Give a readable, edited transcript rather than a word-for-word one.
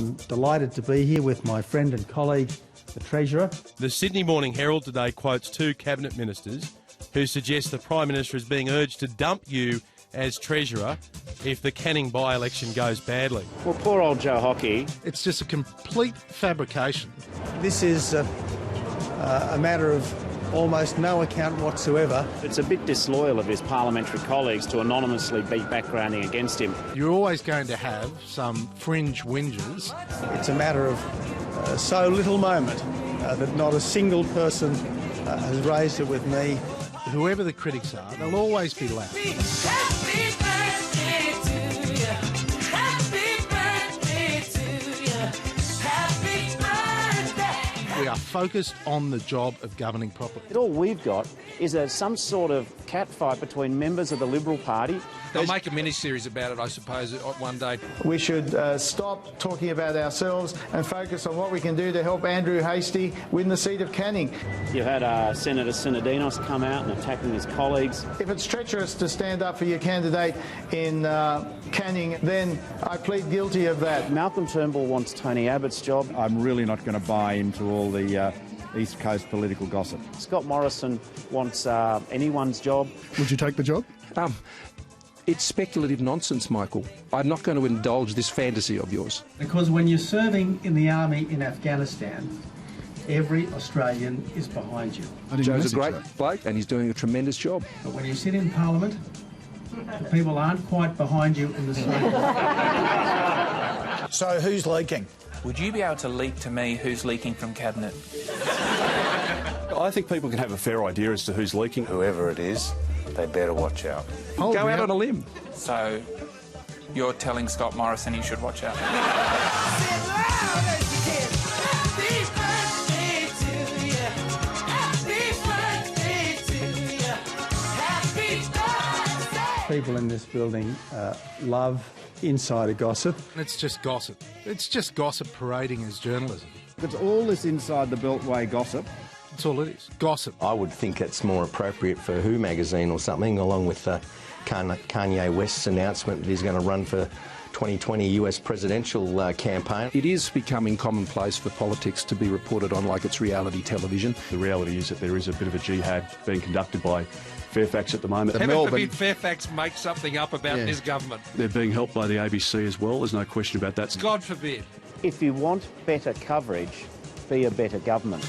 I'm delighted to be here with my friend and colleague, the Treasurer. The Sydney Morning Herald today quotes two cabinet ministers who suggest the Prime Minister is being urged to dump you as Treasurer if the Canning by-election goes badly. Well, poor old Joe Hockey. It's just a complete fabrication. This is a matter of almost no account whatsoever. It's a bit disloyal of his parliamentary colleagues to anonymously be backgrounding against him. You're always going to have some fringe whingers. It's a matter of so little moment that not a single person has raised it with me. Whoever the critics are, they'll always be loud. Happy birthday to you. Happy birthday to you. Happy birthday. We are focused on the job of governing properly. All we've got is some sort of catfight between members of the Liberal Party. They'll make a mini-series about it, I suppose, one day. We should stop talking about ourselves and focus on what we can do to help Andrew Hastie win the seat of Canning. You had Senator Sinodinos come out and attacking his colleagues. If it's treacherous to stand up for your candidate in Canning, then I plead guilty of that. Malcolm Turnbull wants Tony Abbott's job. I'm really not going to buy into all the East Coast political gossip. Scott Morrison wants anyone's job. Would you take the job? It's speculative nonsense, Michael. I'm not going to indulge this fantasy of yours. Because when you're serving in the army in Afghanistan, every Australian is behind you. Joe's a great bloke and he's doing a tremendous job. But when you sit in Parliament, the people aren't quite behind you in the same. So who's leaking? Would you be able to leak to me who's leaking from Cabinet? I think people can have a fair idea as to who's leaking. Whoever it is, they better watch out. Go out on a limb. So, you're telling Scott Morrison he should watch out? People in this building love insider gossip. It's just gossip. It's just gossip parading as journalism. It's all this inside the Beltway gossip. That's all it is. Gossip. I would think it's more appropriate for Who magazine or something, along with Kanye West's announcement that he's going to run for 2020 US presidential campaign. It is becoming commonplace for politics to be reported on like it's reality television. The reality is that there is a bit of a jihad being conducted by Fairfax at the moment. Heaven forbid Fairfax make something up about this government. They're being helped by the ABC as well, there's no question about that. God forbid. If you want better coverage, be a better government.